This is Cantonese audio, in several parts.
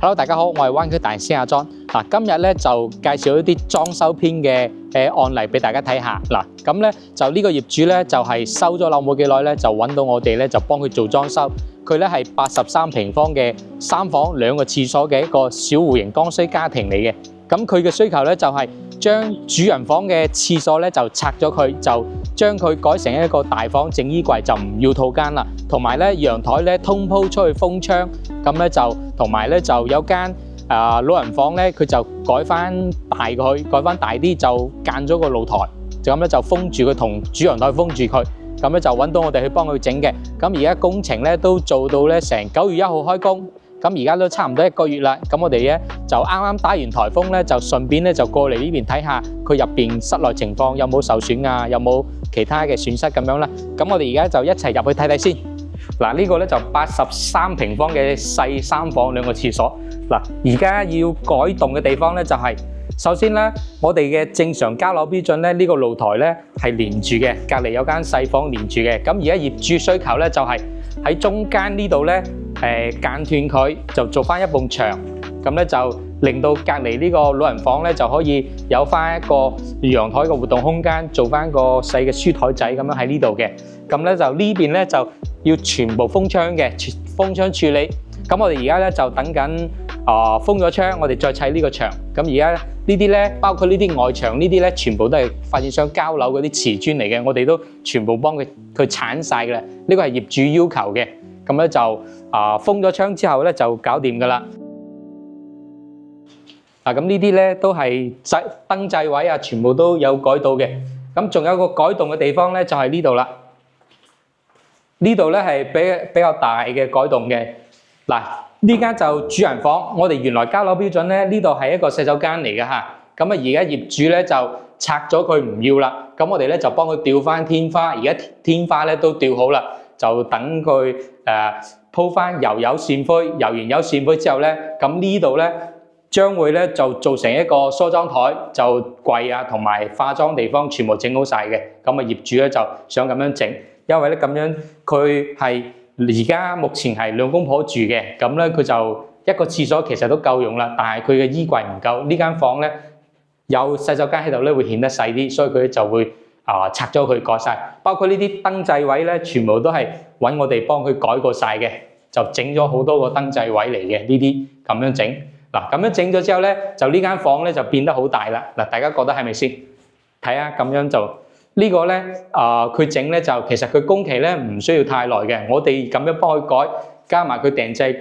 Hello， 大家好，我係灣區大師阿 John。今日咧就介紹一啲裝修篇嘅案例俾大家睇下。咁咧就呢個業主咧就係收咗樓冇幾耐咧，就揾到我哋咧就幫佢做裝修。佢咧係83平方嘅3房2個廁所嘅一個小戶型剛需家庭嚟嘅。咁佢嘅需求咧就係將主人房嘅廁所咧就拆咗佢，就將佢改成一個大房整衣櫃，就唔要套間啦。同埋咧陽台咧通鋪出去封窗，咁咧就同埋咧就有間老人房咧，佢就改翻大佢，改翻大啲，就間咗個露台，就咁咧就封住佢，同主陽台封住佢。咁咧就揾到我哋去幫佢整嘅。咁而家工程咧都做到咧成9月1號開工。咁而家都差唔多1個月啦，咁我哋咧就啱啱打完颱風咧，就順便咧就過嚟呢邊睇下佢入邊室內情況有冇受損啊，有冇其他嘅損失咁樣啦。咁我哋而家就一齊入去睇睇先。呢個咧就83平方嘅細3房2個廁所。而家要改動嘅地方咧就係，首先咧我哋嘅正常交樓標準咧，呢個露台咧係連住嘅，隔離有間細房連住嘅。咁而家業主需求咧就係喺中間呢度咧間斷佢，就做翻一埲牆，咁咧就令到隔離呢個老人房咧就可以有翻一個陽台嘅活動空間，做翻個細嘅書台仔咁樣喺呢度嘅。咁咧就呢邊咧就要全部封窗嘅，封窗處理。咁我哋而家咧就等緊封咗窗，我哋再砌呢個牆。咁而家呢啲咧，包括呢啲外牆呢啲咧，全部都係發展商交樓嗰啲瓷磚嚟嘅，我哋都全部幫佢鏟晒嘅啦。呢個係業主要求嘅。咁咧就封咗窗之後咧就搞掂噶啦。咁呢啲咧都係燈掣位啊，全部都有改到嘅。咁仲有個改動嘅地方咧，就係呢度啦。呢度咧係比較大嘅改動嘅。呢間就主人房，我哋原來交樓標準咧，呢度係一個洗手間嚟嘅嚇。咁而家業主咧就拆咗佢唔要啦。咁我哋咧就幫佢吊翻天花，而家天花咧都吊好啦。就等佢鋪翻油線灰，油完油線灰之後咧，咁呢度咧將會咧就做成一個梳妝台，就櫃啊同埋化妝地方全部整好晒嘅。咁業主咧就想咁樣整，因為咧咁樣佢係而家目前係2公婆住嘅，咁咧佢就一個廁所其實都夠用啦，但係佢嘅衣櫃唔夠，呢間房咧有洗手間喺度咧會顯得細啲，所以佢就會拆咗佢改晒，包括呢啲燈掣位咧，全部都係揾我哋幫佢改過晒嘅，就整咗好多個燈掣位嚟嘅呢啲咁樣整。咁樣整咗之後咧，就呢間房咧就變得好大啦。大家覺得係咪先？睇下咁樣就呢個咧佢整咧就其實佢工期咧唔需要太耐嘅，我哋咁樣幫佢改，加埋佢訂製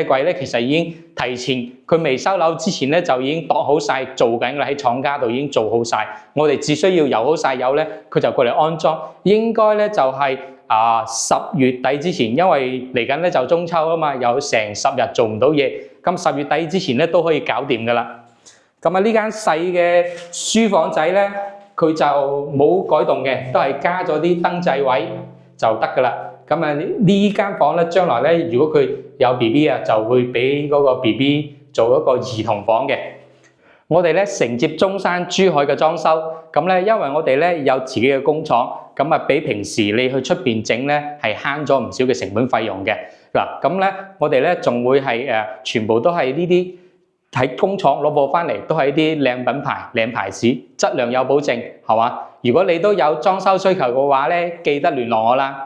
櫃咧其實已經提前佢未收樓之前咧就已經度好晒做緊啦，喺廠家度已經做好晒，我哋只需要油好晒油咧，佢就過嚟安裝。應該咧就係10月底之前，因為嚟緊咧就中秋啊嘛，有成10日做唔到嘢，咁10月底之前咧都可以搞掂噶啦。咁呢間細嘅書房仔咧，佢就冇改動嘅，都係加咗啲燈掣位就得噶啦。咁呢間房咧，將來咧，如果佢有 BB 啊，就會俾嗰個 BB 做一個兒童房嘅。我哋咧承接中山、珠海嘅裝修，咁咧因為我哋咧有自己嘅工廠，咁比平時你去出邊整咧係慳咗唔少嘅成本費用嘅。咁咧我哋咧仲會係全部都係呢啲喺工廠攞貨翻嚟，都係啲靚品牌、靚牌子，質量有保證，係嘛？如果你都有裝修需求嘅話咧，記得聯絡我啦。